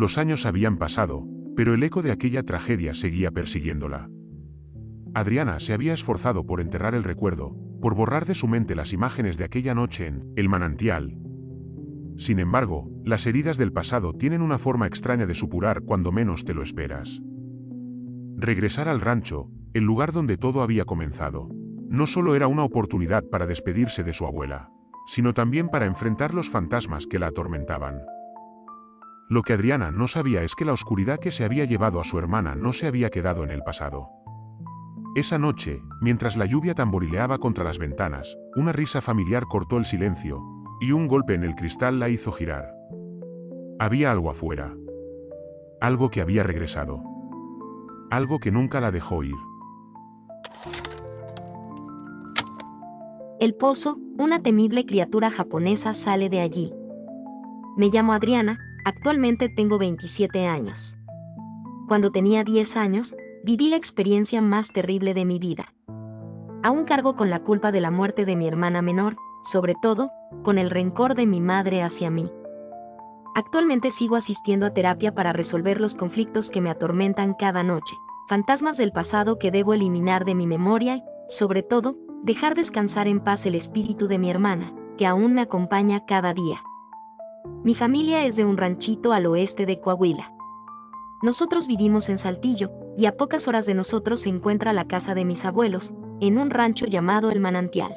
Los años habían pasado, pero el eco de aquella tragedia seguía persiguiéndola. Adriana se había esforzado por enterrar el recuerdo, por borrar de su mente las imágenes de aquella noche en el manantial. Sin embargo, las heridas del pasado tienen una forma extraña de supurar cuando menos te lo esperas. Regresar al rancho, el lugar donde todo había comenzado, no solo era una oportunidad para despedirse de su abuela, sino también para enfrentar los fantasmas que la atormentaban. Lo que Adriana no sabía es que la oscuridad que se había llevado a su hermana no se había quedado en el pasado. Esa noche, mientras la lluvia tamborileaba contra las ventanas, una risa familiar cortó el silencio, y un golpe en el cristal la hizo girar. Había algo afuera. Algo que había regresado. Algo que nunca la dejó ir. El pozo, una temible criatura japonesa sale de allí. Me llamo Adriana, actualmente tengo 27 años. Cuando tenía 10 años, viví la experiencia más terrible de mi vida. Aún cargo con la culpa de la muerte de mi hermana menor, sobre todo, con el rencor de mi madre hacia mí. Actualmente sigo asistiendo a terapia para resolver los conflictos que me atormentan cada noche, fantasmas del pasado que debo eliminar de mi memoria y, sobre todo, dejar descansar en paz el espíritu de mi hermana, que aún me acompaña cada día. Mi familia es de un ranchito al oeste de Coahuila. Nosotros vivimos en Saltillo, y a pocas horas de nosotros se encuentra la casa de mis abuelos, en un rancho llamado El Manantial.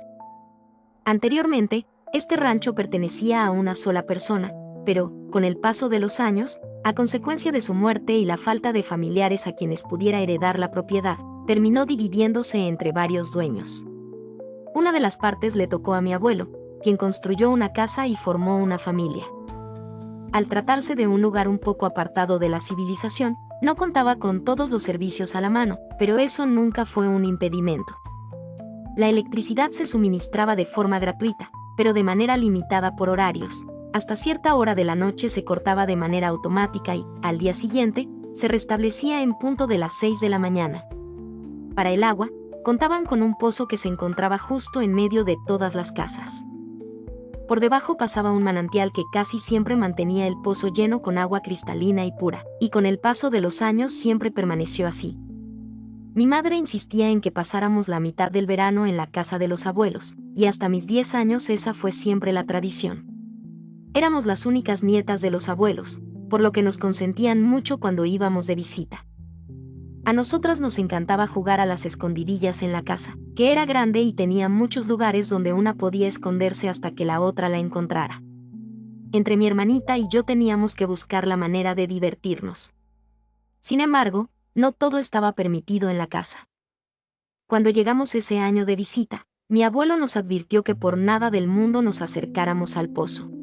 Anteriormente, este rancho pertenecía a una sola persona, pero, con el paso de los años, a consecuencia de su muerte y la falta de familiares a quienes pudiera heredar la propiedad, terminó dividiéndose entre varios dueños. Una de las partes le tocó a mi abuelo, quien construyó una casa y formó una familia. Al tratarse de un lugar un poco apartado de la civilización, no contaba con todos los servicios a la mano, pero eso nunca fue un impedimento. La electricidad se suministraba de forma gratuita, pero de manera limitada por horarios. Hasta cierta hora de la noche se cortaba de manera automática y, al día siguiente, se restablecía en punto de las 6 de la mañana. Para el agua, contaban con un pozo que se encontraba justo en medio de todas las casas. Por debajo pasaba un manantial que casi siempre mantenía el pozo lleno con agua cristalina y pura, y con el paso de los años siempre permaneció así. Mi madre insistía en que pasáramos la mitad del verano en la casa de los abuelos, y hasta mis 10 años esa fue siempre la tradición. Éramos las únicas nietas de los abuelos, por lo que nos consentían mucho cuando íbamos de visita. A nosotras nos encantaba jugar a las escondidillas en la casa, que era grande y tenía muchos lugares donde una podía esconderse hasta que la otra la encontrara. Entre mi hermanita y yo teníamos que buscar la manera de divertirnos. Sin embargo, no todo estaba permitido en la casa. Cuando llegamos ese año de visita, mi abuelo nos advirtió que por nada del mundo nos acercáramos al pozo.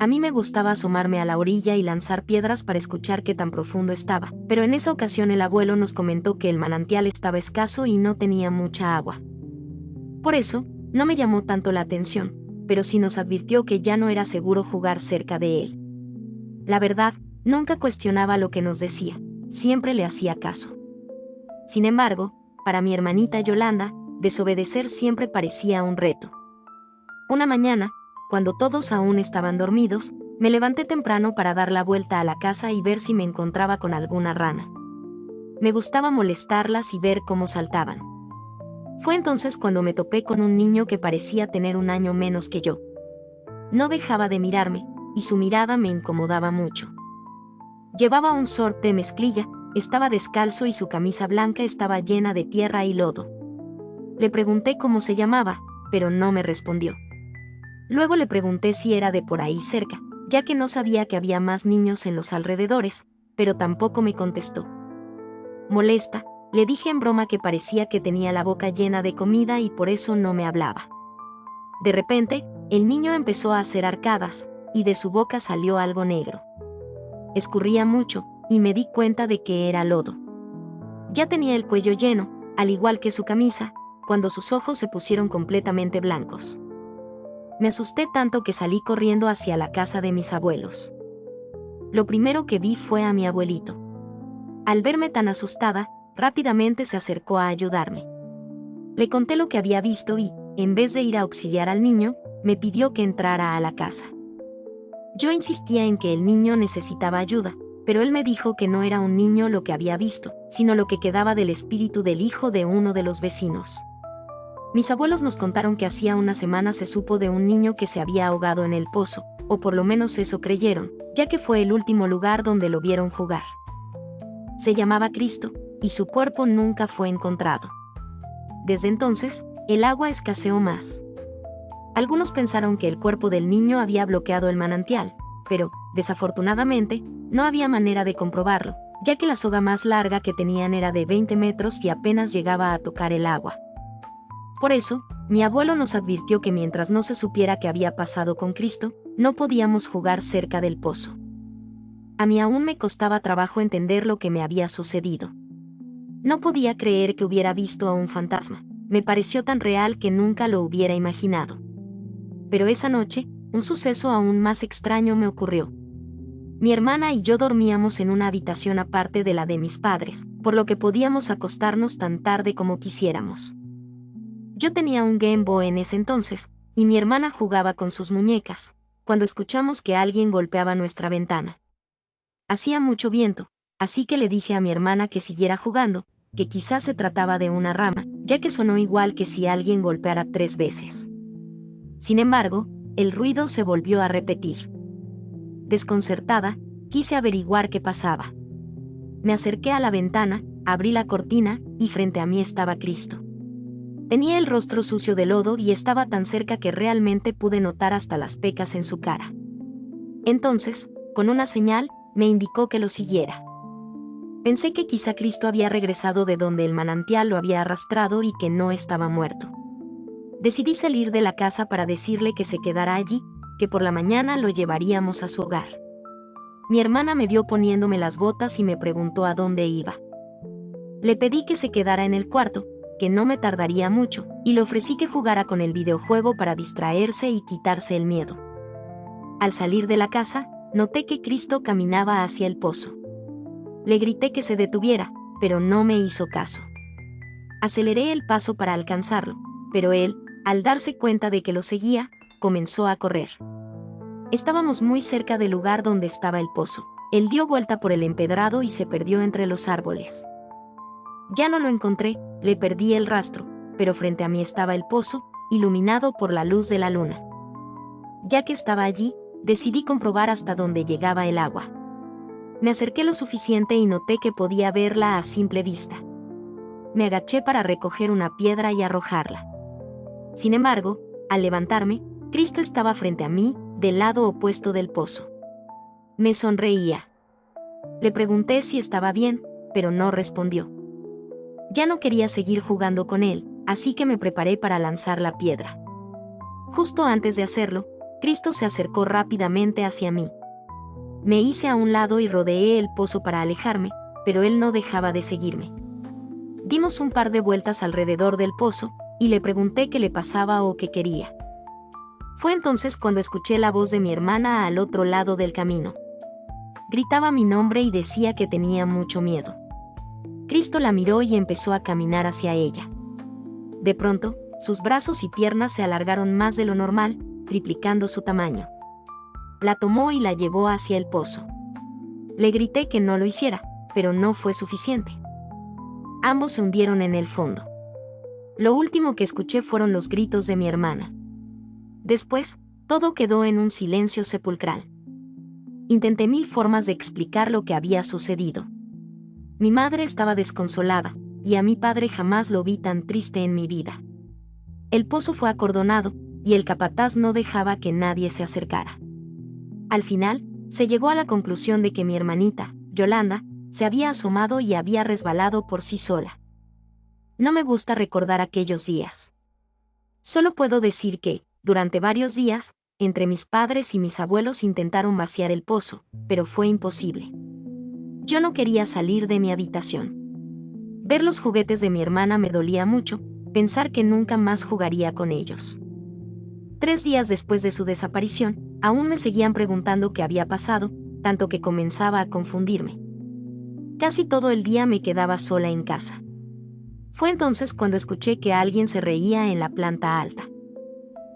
A mí me gustaba asomarme a la orilla y lanzar piedras para escuchar qué tan profundo estaba, pero en esa ocasión el abuelo nos comentó que el manantial estaba escaso y no tenía mucha agua. Por eso, no me llamó tanto la atención, pero sí nos advirtió que ya no era seguro jugar cerca de él. La verdad, nunca cuestionaba lo que nos decía, siempre le hacía caso. Sin embargo, para mi hermanita Yolanda, desobedecer siempre parecía un reto. Una mañana, cuando todos aún estaban dormidos, me levanté temprano para dar la vuelta a la casa y ver si me encontraba con alguna rana. Me gustaba molestarlas y ver cómo saltaban. Fue entonces cuando me topé con un niño que parecía tener un año menos que yo. No dejaba de mirarme, y su mirada me incomodaba mucho. Llevaba un short de mezclilla, estaba descalzo y su camisa blanca estaba llena de tierra y lodo. Le pregunté cómo se llamaba, pero no me respondió. Luego le pregunté si era de por ahí cerca, ya que no sabía que había más niños en los alrededores, pero tampoco me contestó. Molesta, le dije en broma que parecía que tenía la boca llena de comida y por eso no me hablaba. De repente, el niño empezó a hacer arcadas, y de su boca salió algo negro. Escurría mucho, y me di cuenta de que era lodo. Ya tenía el cuello lleno, al igual que su camisa, cuando sus ojos se pusieron completamente blancos. Me asusté tanto que salí corriendo hacia la casa de mis abuelos. Lo primero que vi fue a mi abuelito. Al verme tan asustada, rápidamente se acercó a ayudarme. Le conté lo que había visto y, en vez de ir a auxiliar al niño, me pidió que entrara a la casa. Yo insistía en que el niño necesitaba ayuda, pero él me dijo que no era un niño lo que había visto, sino lo que quedaba del espíritu del hijo de uno de los vecinos. Mis abuelos nos contaron que hacía una semana se supo de un niño que se había ahogado en el pozo, o por lo menos eso creyeron, ya que fue el último lugar donde lo vieron jugar. Se llamaba Cristo, y su cuerpo nunca fue encontrado. Desde entonces, el agua escaseó más. Algunos pensaron que el cuerpo del niño había bloqueado el manantial, pero, desafortunadamente, no había manera de comprobarlo, ya que la soga más larga que tenían era de 20 metros y apenas llegaba a tocar el agua. Por eso, mi abuelo nos advirtió que mientras no se supiera qué había pasado con Cristo, no podíamos jugar cerca del pozo. A mí aún me costaba trabajo entender lo que me había sucedido. No podía creer que hubiera visto a un fantasma, me pareció tan real que nunca lo hubiera imaginado. Pero esa noche, un suceso aún más extraño me ocurrió. Mi hermana y yo dormíamos en una habitación aparte de la de mis padres, por lo que podíamos acostarnos tan tarde como quisiéramos. Yo tenía un Game Boy en ese entonces, y mi hermana jugaba con sus muñecas, cuando escuchamos que alguien golpeaba nuestra ventana. Hacía mucho viento, así que le dije a mi hermana que siguiera jugando, que quizás se trataba de una rama, ya que sonó igual que si alguien golpeara 3 veces. Sin embargo, el ruido se volvió a repetir. Desconcertada, quise averiguar qué pasaba. Me acerqué a la ventana, abrí la cortina, y frente a mí estaba Cristo. Tenía el rostro sucio de lodo y estaba tan cerca que realmente pude notar hasta las pecas en su cara. Entonces, con una señal, me indicó que lo siguiera. Pensé que quizá Cristo había regresado de donde el manantial lo había arrastrado y que no estaba muerto. Decidí salir de la casa para decirle que se quedara allí, que por la mañana lo llevaríamos a su hogar. Mi hermana me vio poniéndome las botas y me preguntó a dónde iba. Le pedí que se quedara en el cuarto, que no me tardaría mucho, y le ofrecí que jugara con el videojuego para distraerse y quitarse el miedo. Al salir de la casa, noté que Cristo caminaba hacia el pozo. Le grité que se detuviera, pero no me hizo caso. Aceleré el paso para alcanzarlo, pero él, al darse cuenta de que lo seguía, comenzó a correr. Estábamos muy cerca del lugar donde estaba el pozo. Él dio vuelta por el empedrado y se perdió entre los árboles. Ya no lo encontré, le perdí el rastro, pero frente a mí estaba el pozo, iluminado por la luz de la luna. Ya que estaba allí, decidí comprobar hasta dónde llegaba el agua. Me acerqué lo suficiente y noté que podía verla a simple vista. Me agaché para recoger una piedra y arrojarla. Sin embargo, al levantarme, Cristo estaba frente a mí, del lado opuesto del pozo. Me sonreía. Le pregunté si estaba bien, pero no respondió. Ya no quería seguir jugando con él, así que me preparé para lanzar la piedra. Justo antes de hacerlo, Cristo se acercó rápidamente hacia mí. Me hice a un lado y rodeé el pozo para alejarme, pero él no dejaba de seguirme. Dimos un par de vueltas alrededor del pozo, y le pregunté qué le pasaba o qué quería. Fue entonces cuando escuché la voz de mi hermana al otro lado del camino. Gritaba mi nombre y decía que tenía mucho miedo. Cristo la miró y empezó a caminar hacia ella. De pronto, sus brazos y piernas se alargaron más de lo normal, triplicando su tamaño. La tomó y la llevó hacia el pozo. Le grité que no lo hiciera, pero no fue suficiente. Ambos se hundieron en el fondo. Lo último que escuché fueron los gritos de mi hermana. Después, todo quedó en un silencio sepulcral. Intenté 1000 formas de explicar lo que había sucedido. Mi madre estaba desconsolada, y a mi padre jamás lo vi tan triste en mi vida. El pozo fue acordonado, y el capataz no dejaba que nadie se acercara. Al final, se llegó a la conclusión de que mi hermanita, Yolanda, se había asomado y había resbalado por sí sola. No me gusta recordar aquellos días. Solo puedo decir que, durante varios días, entre mis padres y mis abuelos intentaron vaciar el pozo, pero fue imposible. Yo no quería salir de mi habitación. Ver los juguetes de mi hermana me dolía mucho, pensar que nunca más jugaría con ellos. 3 días después de su desaparición, aún me seguían preguntando qué había pasado, tanto que comenzaba a confundirme. Casi todo el día me quedaba sola en casa. Fue entonces cuando escuché que alguien se reía en la planta alta.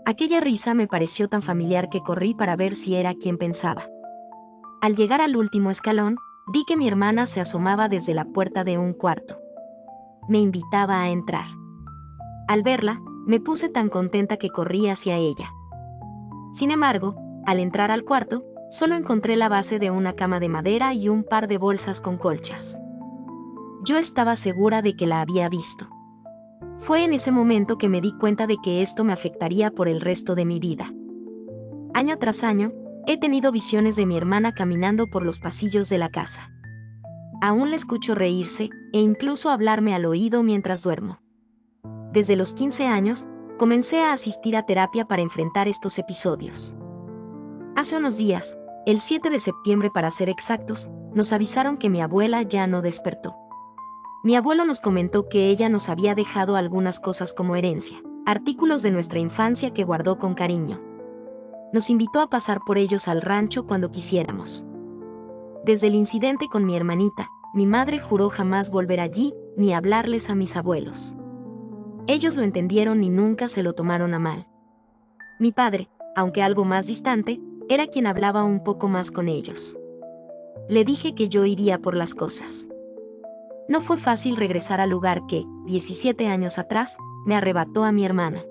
Aquella risa me pareció tan familiar que corrí para ver si era quien pensaba. Al llegar al último escalón, Vi que mi hermana se asomaba desde la puerta de un cuarto. Me invitaba a entrar. Al verla, me puse tan contenta que corrí hacia ella. Sin embargo, al entrar al cuarto, solo encontré la base de una cama de madera y un par de bolsas con colchas. Yo estaba segura de que la había visto. Fue en ese momento que me di cuenta de que esto me afectaría por el resto de mi vida. Año tras año, he tenido visiones de mi hermana caminando por los pasillos de la casa. Aún la escucho reírse e incluso hablarme al oído mientras duermo. Desde los 15 años, comencé a asistir a terapia para enfrentar estos episodios. Hace unos días, el 7 de septiembre para ser exactos, nos avisaron que mi abuela ya no despertó. Mi abuelo nos comentó que ella nos había dejado algunas cosas como herencia, artículos de nuestra infancia que guardó con cariño. Nos invitó a pasar por ellos al rancho cuando quisiéramos. Desde el incidente con mi hermanita, mi madre juró jamás volver allí ni hablarles a mis abuelos. Ellos lo entendieron y nunca se lo tomaron a mal. Mi padre, aunque algo más distante, era quien hablaba un poco más con ellos. Le dije que yo iría por las cosas. No fue fácil regresar al lugar que, 17 años atrás, me arrebató a mi hermana.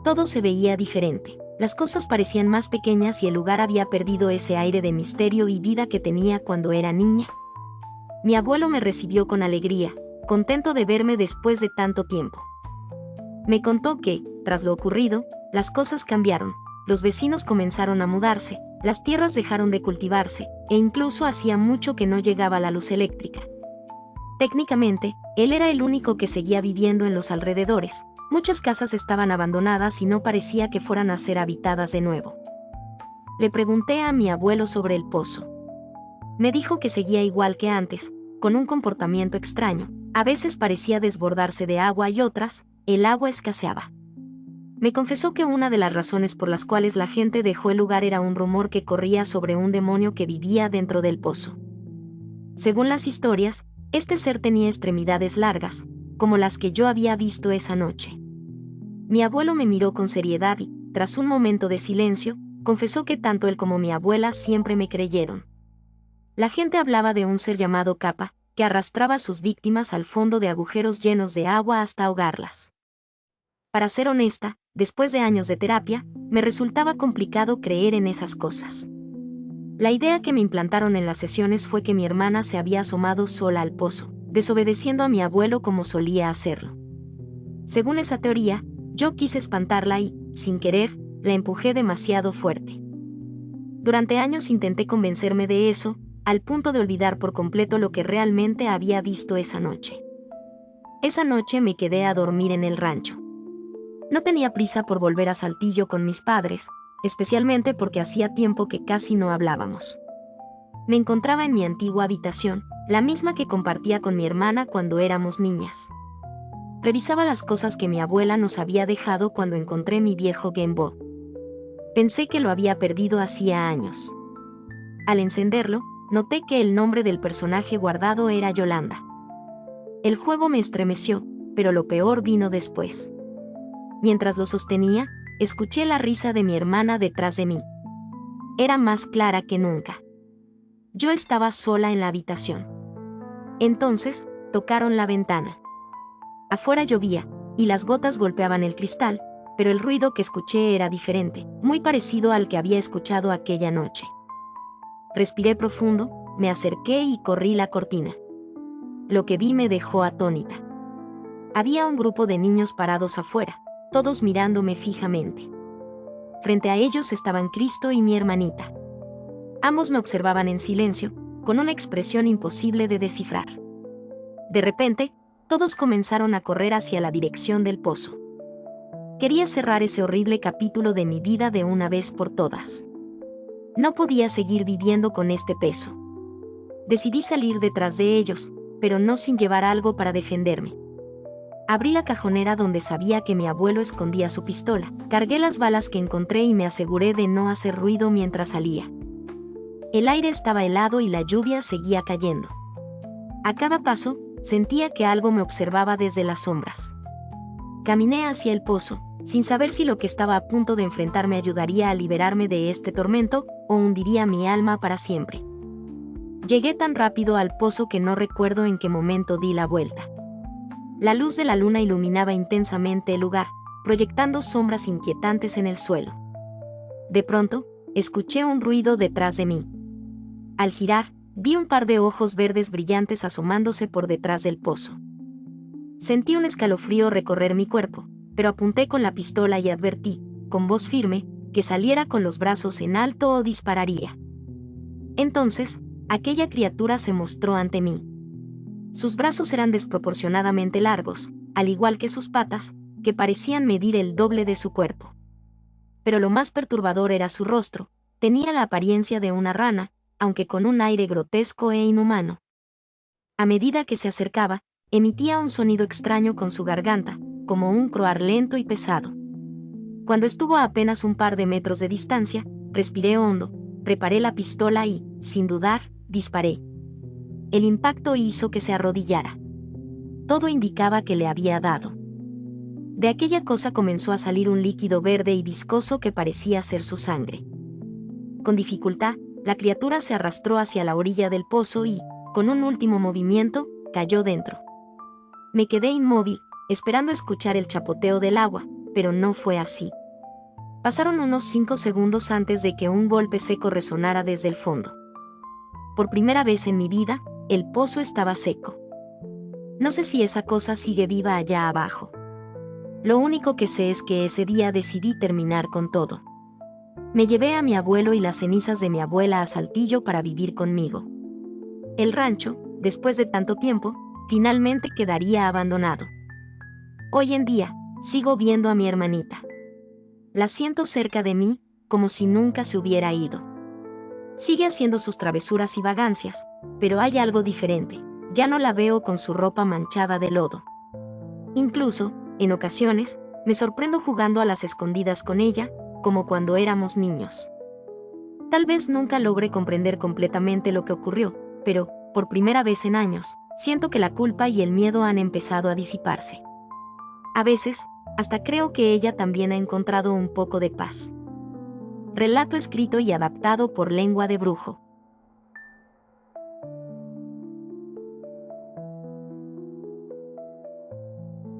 Todo se veía diferente. Las cosas parecían más pequeñas y el lugar había perdido ese aire de misterio y vida que tenía cuando era niña. Mi abuelo me recibió con alegría, contento de verme después de tanto tiempo. Me contó que, tras lo ocurrido, las cosas cambiaron, los vecinos comenzaron a mudarse, las tierras dejaron de cultivarse, e incluso hacía mucho que no llegaba la luz eléctrica. Técnicamente, él era el único que seguía viviendo en los alrededores. Muchas casas estaban abandonadas y no parecía que fueran a ser habitadas de nuevo. Le pregunté a mi abuelo sobre el pozo. Me dijo que seguía igual que antes, con un comportamiento extraño. A veces parecía desbordarse de agua y otras, el agua escaseaba. Me confesó que una de las razones por las cuales la gente dejó el lugar era un rumor que corría sobre un demonio que vivía dentro del pozo. Según las historias, este ser tenía extremidades largas, como las que yo había visto esa noche. Mi abuelo me miró con seriedad y, tras un momento de silencio, confesó que tanto él como mi abuela siempre me creyeron. La gente hablaba de un ser llamado Capa, que arrastraba a sus víctimas al fondo de agujeros llenos de agua hasta ahogarlas. Para ser honesta, después de años de terapia, me resultaba complicado creer en esas cosas. La idea que me implantaron en las sesiones fue que mi hermana se había asomado sola al pozo, desobedeciendo a mi abuelo como solía hacerlo. Según esa teoría, yo quise espantarla y, sin querer, la empujé demasiado fuerte. Durante años intenté convencerme de eso, al punto de olvidar por completo lo que realmente había visto esa noche. Esa noche me quedé a dormir en el rancho. No tenía prisa por volver a Saltillo con mis padres, especialmente porque hacía tiempo que casi no hablábamos. Me encontraba en mi antigua habitación, la misma que compartía con mi hermana cuando éramos niñas. Revisaba las cosas que mi abuela nos había dejado cuando encontré mi viejo Game Boy. Pensé que lo había perdido hacía años. Al encenderlo, noté que el nombre del personaje guardado era Yolanda. El juego me estremeció, pero lo peor vino después. Mientras lo sostenía, escuché la risa de mi hermana detrás de mí. Era más clara que nunca. Yo estaba sola en la habitación. Entonces, tocaron la ventana. Afuera llovía, y las gotas golpeaban el cristal, pero el ruido que escuché era diferente, muy parecido al que había escuchado aquella noche. Respiré profundo, me acerqué y corrí la cortina. Lo que vi me dejó atónita. Había un grupo de niños parados afuera, todos mirándome fijamente. Frente a ellos estaban Cristo y mi hermanita. Ambos me observaban en silencio, con una expresión imposible de descifrar. De repente, todos comenzaron a correr hacia la dirección del pozo. Quería cerrar ese horrible capítulo de mi vida de una vez por todas. No podía seguir viviendo con este peso. Decidí salir detrás de ellos, pero no sin llevar algo para defenderme. Abrí la cajonera donde sabía que mi abuelo escondía su pistola, cargué las balas que encontré y me aseguré de no hacer ruido mientras salía. El aire estaba helado y la lluvia seguía cayendo. A cada paso, sentía que algo me observaba desde las sombras. Caminé hacia el pozo, sin saber si lo que estaba a punto de enfrentarme ayudaría a liberarme de este tormento o hundiría mi alma para siempre. Llegué tan rápido al pozo que no recuerdo en qué momento di la vuelta. La luz de la luna iluminaba intensamente el lugar, proyectando sombras inquietantes en el suelo. De pronto, escuché un ruido detrás de mí. Al girar, vi un par de ojos verdes brillantes asomándose por detrás del pozo. Sentí un escalofrío recorrer mi cuerpo, pero apunté con la pistola y advertí, con voz firme, que saliera con los brazos en alto o dispararía. Entonces, aquella criatura se mostró ante mí. Sus brazos eran desproporcionadamente largos, al igual que sus patas, que parecían medir el doble de su cuerpo. Pero lo más perturbador era su rostro. Tenía la apariencia de una rana, aunque con un aire grotesco e inhumano. A medida que se acercaba, emitía un sonido extraño con su garganta, como un croar lento y pesado. Cuando estuvo a apenas un par de metros de distancia, respiré hondo, preparé la pistola y, sin dudar, disparé. El impacto hizo que se arrodillara. Todo indicaba que le había dado. De aquella cosa comenzó a salir un líquido verde y viscoso que parecía ser su sangre. Con dificultad, la criatura se arrastró hacia la orilla del pozo y, con un último movimiento, cayó dentro. Me quedé inmóvil, esperando escuchar el chapoteo del agua, pero no fue así. Pasaron unos 5 segundos antes de que un golpe seco resonara desde el fondo. Por primera vez en mi vida, el pozo estaba seco. No sé si esa cosa sigue viva allá abajo. Lo único que sé es que ese día decidí terminar con todo. Me llevé a mi abuelo y las cenizas de mi abuela a Saltillo para vivir conmigo. El rancho, después de tanto tiempo, finalmente quedaría abandonado. Hoy en día, sigo viendo a mi hermanita. La siento cerca de mí, como si nunca se hubiera ido. Sigue haciendo sus travesuras y vagancias, pero hay algo diferente. Ya no la veo con su ropa manchada de lodo. Incluso, en ocasiones, me sorprendo jugando a las escondidas con ella, como cuando éramos niños. Tal vez nunca logre comprender completamente lo que ocurrió, pero, por primera vez en años, siento que la culpa y el miedo han empezado a disiparse. A veces, hasta creo que ella también ha encontrado un poco de paz. Relato escrito y adaptado por Lengua de Brujo.